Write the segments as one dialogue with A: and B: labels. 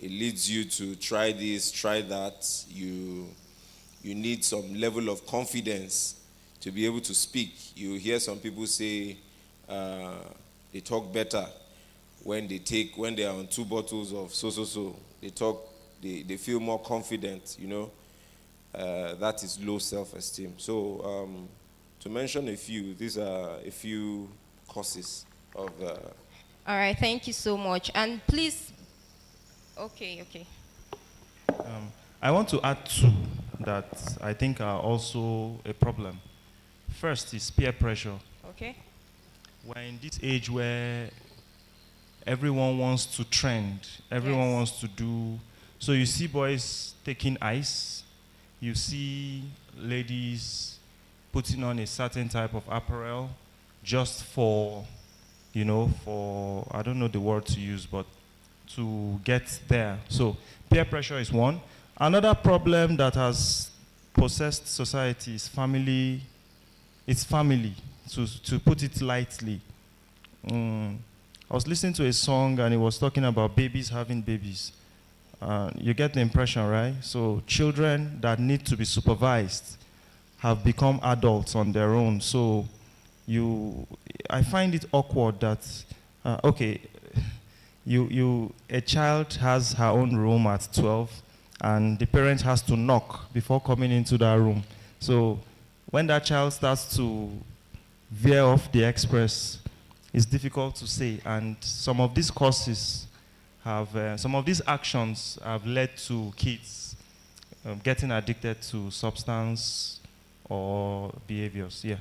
A: it leads you to try this, try that. You need some level of confidence to be able to speak. You hear some people say they talk better when they are on 2 bottles of so. They feel more confident, that is low self-esteem. So to mention a few, these are a few causes of
B: All right, thank you so much. And please, okay.
C: I want to add 2 that I think are also a problem. First is peer pressure.
B: Okay.
C: We're in this age where everyone wants to trend, everyone
B: Yes.
C: wants to do. So you see boys taking ice, you see ladies putting on a certain type of apparel just for, I don't know the word to use, but to get there. So peer pressure is one. Another problem that has possessed society is family. It's family, to put it lightly. I was listening to a song and it was talking about babies having babies. You get the impression, right? So children that need to be supervised have become adults on their own. So I find it awkward that, a child has her own room at 12 and the parent has to knock before coming into that room. So when that child starts to veer off the express, it's difficult to say. And some of these causes some of these actions have led to kids getting addicted to substance or behaviors. Yeah.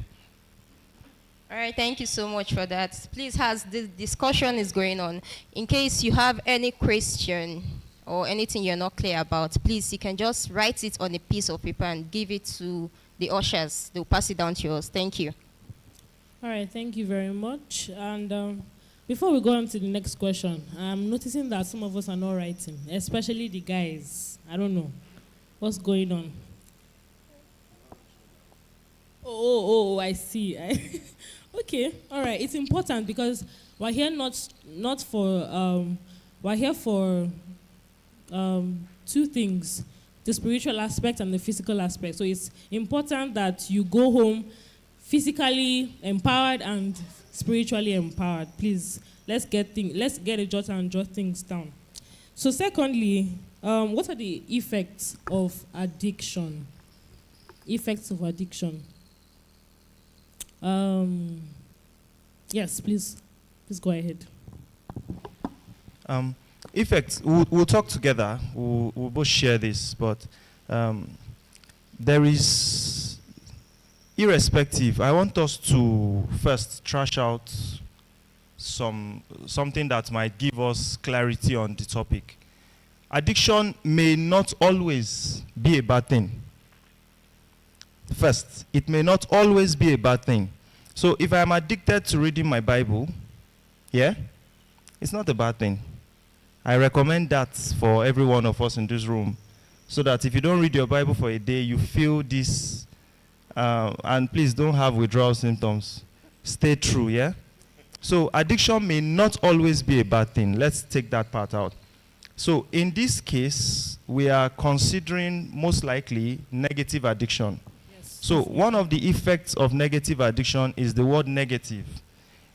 B: All right, thank you so much for that. Please, as this discussion is going on, in case you have any question or anything you're not clear about, please, you can just write it on a piece of paper and give it to the ushers. They'll pass it down to us. Thank you.
D: All right, thank you very much. And before we go on to the next question, I'm noticing that some of us are not writing, especially the guys. I don't know. What's going on? Oh, I see. Okay, all right. It's important because we're here we're here for 2 things, the spiritual aspect and the physical aspect. So it's important that you go home physically empowered and spiritually empowered. Please, let's get a jot and jot things down. So secondly, what are the effects of addiction? Effects of addiction. Yes, please go ahead.
C: Effects, we'll talk together, we'll both share this, but there is, irrespective, I want us to first trash out something that might give us clarity on the topic. Addiction may not always be a bad thing. First, it may not always be a bad thing. So if I'm addicted to reading my Bible, it's not a bad thing. I recommend that for every one of us in this room, so that if you don't read your Bible for a day, you feel this, and please don't have withdrawal symptoms. Stay true, So addiction may not always be a bad thing. Let's take that part out. So in this case, we are considering most likely negative addiction. So one of the effects of negative addiction is the word negative,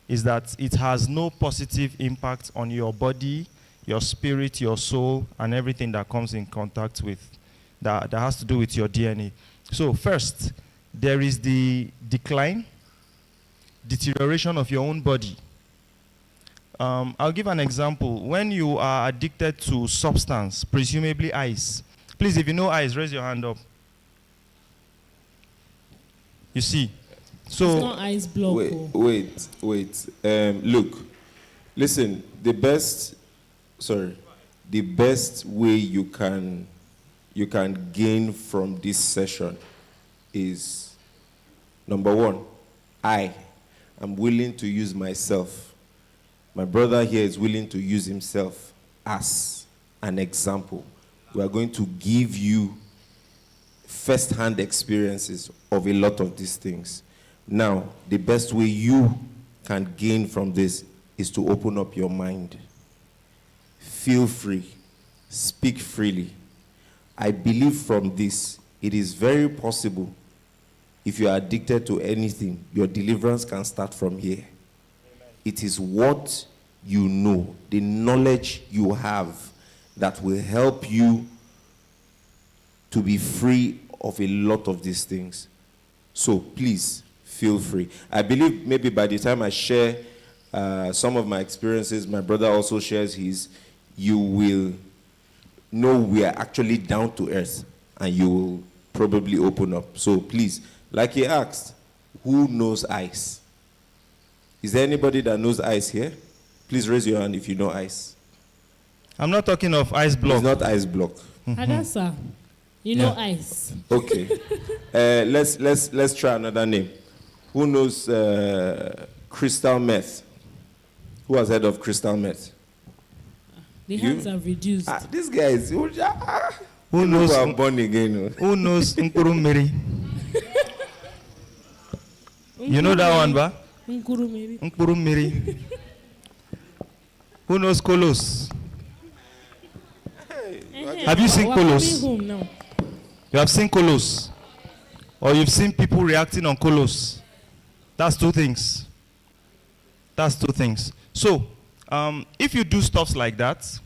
C: is that it has no positive impact on your body, your spirit, your soul, and everything that comes in contact with, that has to do with your DNA. So first, there is the decline, deterioration of your own body. I'll give an example. When you are addicted to substance, presumably ice. Please, if you know ice, raise your hand up. You see, so
D: it's not ice block.
A: Wait. Look, listen. The best way you can gain from this session is, number 1, I am willing to use myself. My brother here is willing to use himself as an example. We are going to give you first-hand experiences of a lot of these things. Now, the best way you can gain from this is to open up your mind. Feel free. speak freely. I believe from this, it is very possible if you are addicted to anything, your deliverance can start from here. Amen. It is what you know, the knowledge you have that will help you to be free of a lot of these things. So please, feel free. I believe maybe by the time I share some of my experiences, my brother also shares his, you will know we are actually down to earth and you will probably open up. So please, like he asked, who knows ice? Is there anybody that knows ice here? Please raise your hand if you know ice.
C: I'm not talking of ice block.
A: It's not ice block.
D: Hadassah, you know ice.
A: Okay. Let's try another name. Who knows crystal meth? Who has heard of crystal meth?
D: The hands have reduced.
A: This guy is
C: who knows?
A: Who are born again?
C: Who knows Nkurumiri? You know that one, ba? Nkurumiri. Who knows Kolos? Have you seen Kolos? You have seen Kolos? Or you've seen people reacting on Kolos? That's two things. That's two things. So, if you do stuff like that,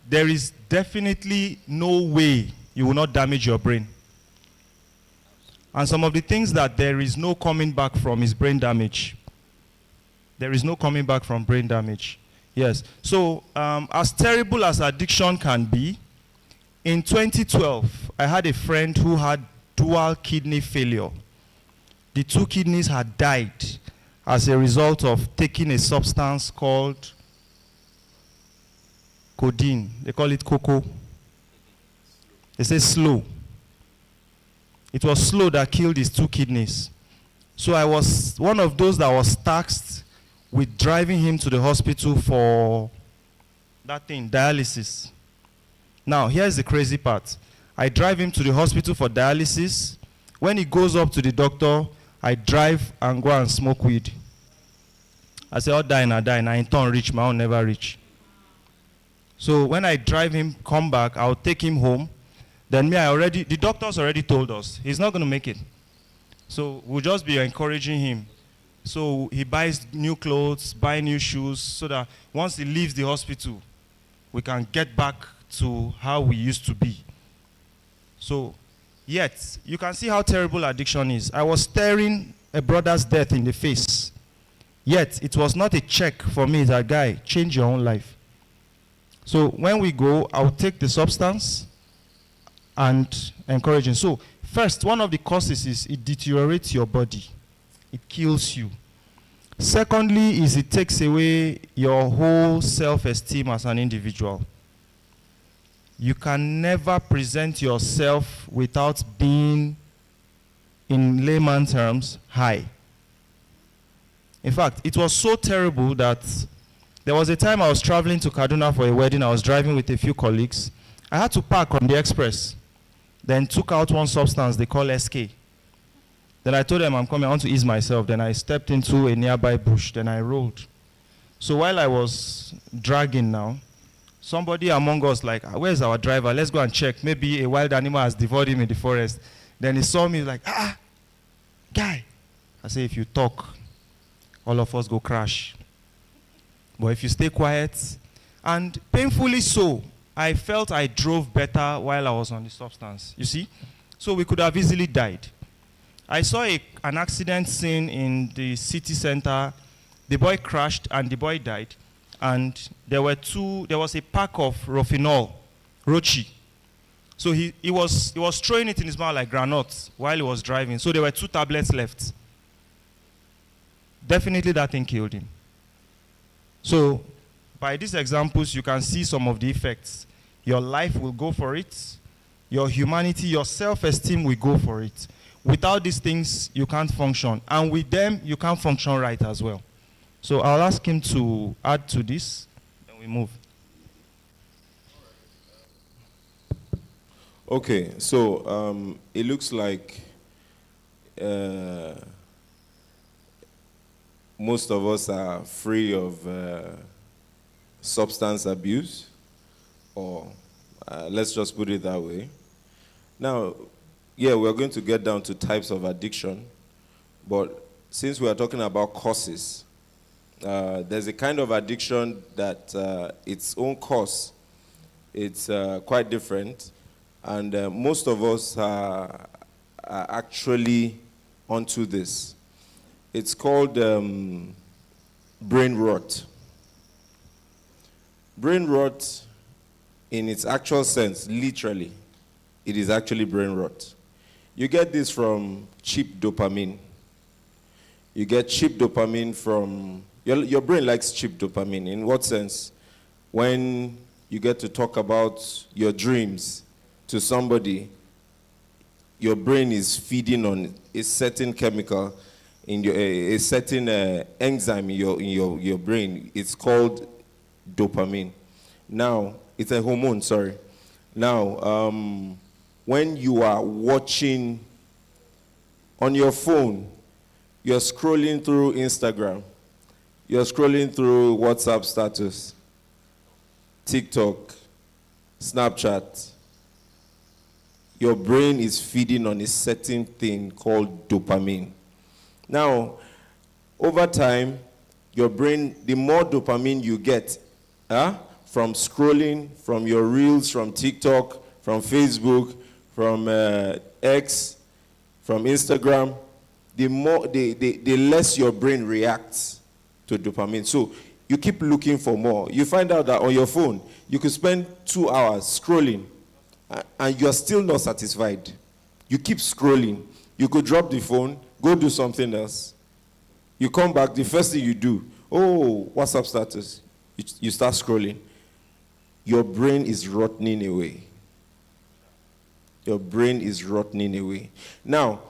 C: there is definitely no way you will not damage your brain. And some of the things that there is no coming back from is brain damage. There is no coming back from brain damage. Yes. So, as terrible as addiction can be, in 2012, I had a friend who had dual kidney failure. The two kidneys had died as a result of taking a substance called codeine. They call it cocoa. They say slow. It was slow that killed his two kidneys. So I was one of those that was tasked with driving him to the hospital for that thing, dialysis. Now, here's the crazy part. I drive him to the hospital for dialysis. When he goes up to the doctor, I drive and go and smoke weed. I say, I'll die and I die. And I in turn reach, my own never reach. So when I drive him, come back, I'll take him home. Then the doctors already told us, he's not going to make it. So we'll just be encouraging him. So he buys new clothes, buy new shoes, so that once he leaves the hospital, we can get back to how we used to be. So, yet, you can see how terrible addiction is. I was staring a brother's death in the face. Yet, it was not a check for me that, guy, change your own life. So, when we go, I'll take the substance and encourage him. So, first, one of the causes is it deteriorates your body. It kills you. Secondly, is it takes away your whole self-esteem as an individual. You can never present yourself without being, in layman terms, high. In fact, it was so terrible that there was a time I was traveling to Kaduna for a wedding. I was driving with a few colleagues. I had to park on the express, then took out one substance they call SK. Then I told them, I'm coming, I want to ease myself. Then I stepped into a nearby bush, then I rolled. So while I was dragging now, somebody among us like, where's our driver? Let's go and check. Maybe a wild animal has devoured him in the forest. Then he saw me like, guy. I say, if you talk, all of us go crash. But if you stay quiet, and painfully so, I felt I drove better while I was on the substance. You see? So we could have easily died. I saw an accident scene in the city center. The boy crashed and the boy died. And there was a pack of Rofinol, Rochi. So he was throwing it in his mouth like granules while he was driving. So there were 2 tablets left. Definitely that thing killed him. So by these examples, you can see some of the effects. Your life will go for it. Your humanity, your self-esteem will go for it. Without these things, you can't function. And with them, you can't function right as well. So I'll ask him to add to this, and we move.
A: Okay, so it looks like most of us are free of substance abuse. or let's just put it that way. Now, yeah, we're going to get down to types of addiction, but since we are talking about causes, there's a kind of addiction that its own cause, it's quite different, and most of us are actually onto this. It's called brain rot. Brain rot, in its actual sense, literally, it is actually brain rot. You get this from cheap dopamine. You get cheap dopamine from, your brain likes cheap dopamine. In what sense? When you get to talk about your dreams to somebody, your brain is feeding on a certain chemical, in your, a certain enzyme in your brain. It's called dopamine. Now, it's a hormone, sorry. Now, when you are watching on your phone, you're scrolling through Instagram, you're scrolling through WhatsApp status, TikTok, Snapchat, your brain is feeding on a certain thing called dopamine. Now, over time, your brain, the more dopamine you get from scrolling, from your reels, from TikTok, from Facebook, from X, from Instagram, the less your brain reacts to dopamine. So you keep looking for more. You find out that on your phone, you could spend 2 hours scrolling, and you're still not satisfied. You keep scrolling. You could drop the phone, go do something else. You come back, the first thing you do, WhatsApp status. You start scrolling. Your brain is rotting away. Your brain is rotting away. Now,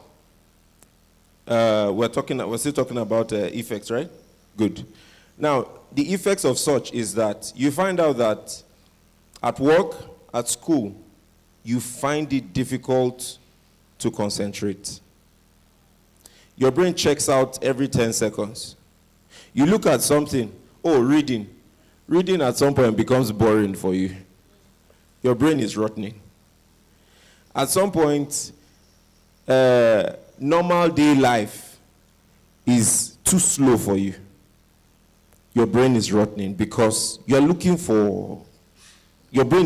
A: we're still talking about effects, right? Good. Now, the effects of such is that you find out that at work, at school, you find it difficult to concentrate. Your brain checks out every 10 seconds. You look at something, reading. Reading at some point becomes boring for you. Your brain is rotting. At some point, normal day life is too slow for you. Your brain is rotting because your brain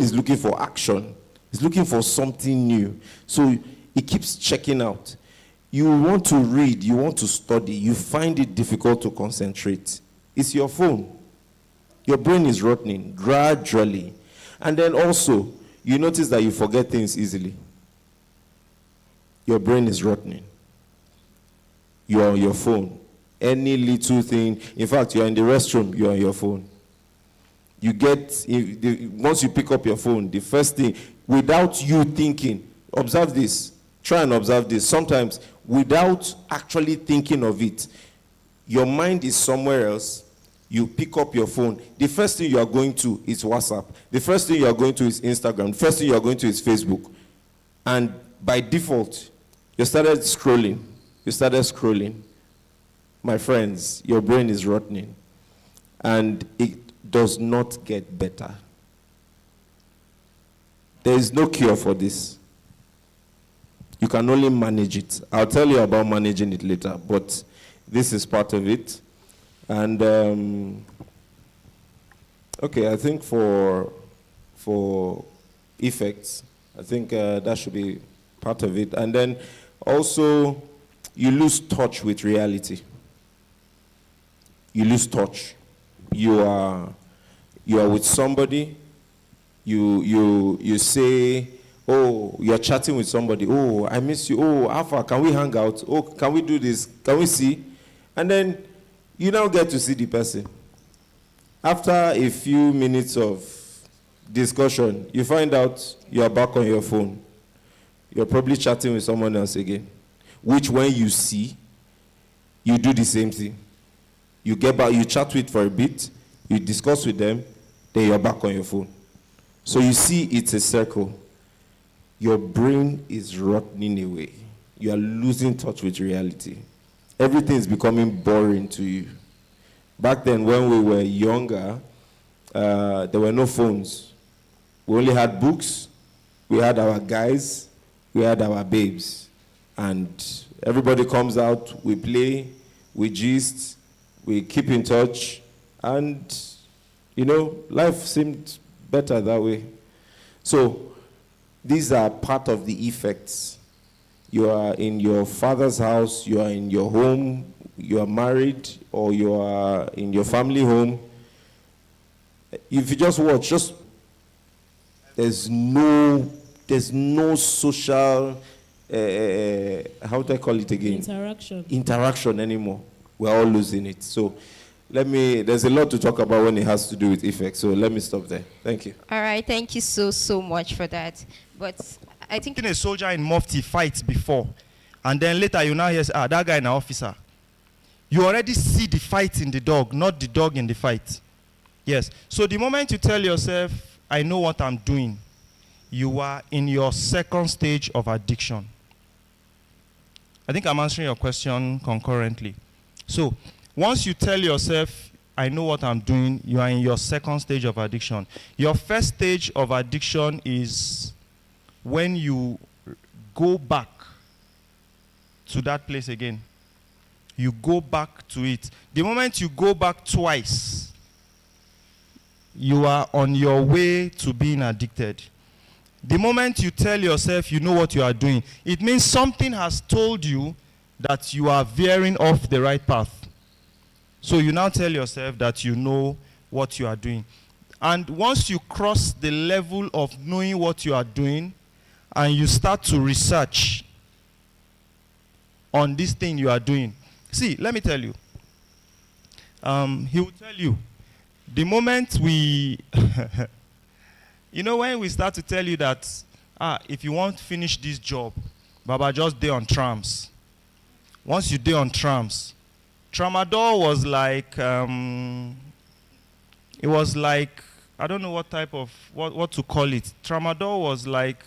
A: is looking for action. It's looking for something new. So it keeps checking out. You want to read, you want to study, you find it difficult to concentrate. It's your phone. Your brain is rotting gradually. And then also, you notice that you forget things easily. Your brain is rotting. You're on your phone. Any little thing, in fact, you're in the restroom, you're on your phone. Once you pick up your phone, the first thing, without you thinking, observe this, try and observe this. Sometimes, without actually thinking of it, your mind is somewhere else. You pick up your phone. The first thing you are going to is WhatsApp. The first thing you are going to is Instagram. The first thing you are going to is Facebook. And by default, you started scrolling. My friends, your brain is rotting. And it does not get better. There is no cure for this. You can only manage it. I'll tell you about managing it later, but this is part of it. And okay, I think for effects, I think that should be part of it. And then also, you lose touch with reality. You lose touch. You are with somebody. You say, you're chatting with somebody. I miss you. Alpha, can we hang out? Can we do this? Can we see? And then you now get to see the person. After a few minutes of discussion, you find out you're back on your phone. You're probably chatting with someone else again. Which when you see, you do the same thing. You get back, you chat with for a bit, you discuss with them, then you're back on your phone. So you see it's a circle. Your brain is rotting away. You are losing touch with reality. Everything is becoming boring to you. Back then, when we were younger, there were no phones. We only had books, we had our guys, we had our babes. And everybody comes out, we play, we gist, we keep in touch, and, life seemed better that way. So these are part of the effects. You are in your father's house, you are in your home, you are married, or you are in your family home. If you just watch, there's no social, how do I call it again? Interaction anymore. We're all losing it. So there's a lot to talk about when it has to do with effects. So let me stop there. Thank you.
B: All right, thank you so much for that. But I think
C: A soldier in Mufti fights before, and then later you now hear, that guy an officer. You already see the fight in the dog, not the dog in the fight. Yes. So the moment you tell yourself, I know what I'm doing, you are in your second stage of addiction. I think I'm answering your question concurrently. So once you tell yourself, I know what I'm doing, you are in your second stage of addiction. Your first stage of addiction is when you go back to that place again. You go back to it. The moment you go back twice, you are on your way to being addicted. The moment you tell yourself you know what you are doing, it means something has told you that you are veering off the right path. So you now tell yourself that you know what you are doing. And once you cross the level of knowing what you are doing, and you start to research on this thing you are doing. See, let me tell you. He will tell you, the moment we, when we start to tell you that, if you want to finish this job, Baba, just day on trams. Once you day on trams, tramadol was like, it was like, I don't know what type of, what to call it. Tramadol was like,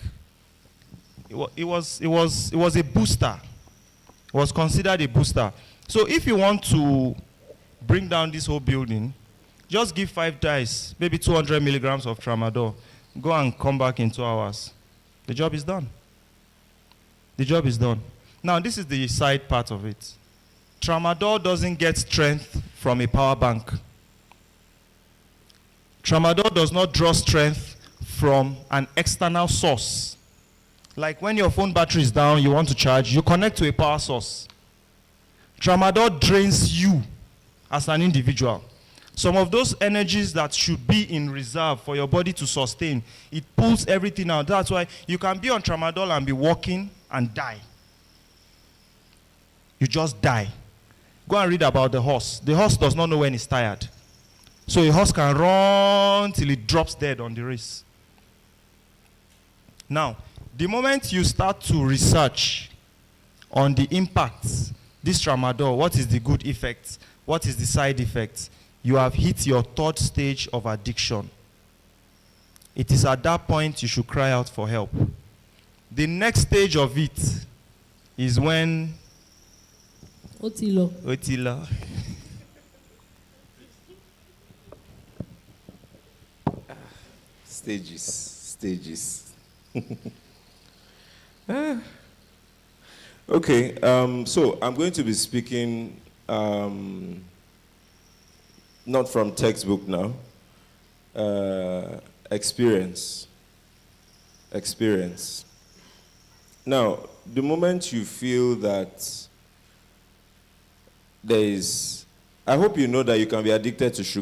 C: it was a booster. It was considered a booster. So if you want to bring down this whole building, just give 5 dice, maybe 200 milligrams of tramadol. Go and come back in 2 hours. The job is done. The job is done. Now, this is the side part of it. Tramadol doesn't get strength from a power bank. Tramadol does not draw strength from an external source. Like when your phone battery is down, you want to charge, you connect to a power source. Tramadol drains you as an individual. Some of those energies that should be in reserve for your body to sustain, it pulls everything out. That's why you can be on tramadol and be walking and die. You just die. Go and read about the horse. The horse does not know when it's tired. So a horse can run till it drops dead on the race. Now, the moment you start to research on the impacts, this tramadol, what is the good effects, what is the side effects, you have hit your third stage of addiction. It is at that point you should cry out for help. The next stage of it is when Otilo.
A: Stages. Okay, so I'm going to be speaking not from textbook now. Experience. Now, the moment you feel that there is, I hope you know that you can be addicted to sugar.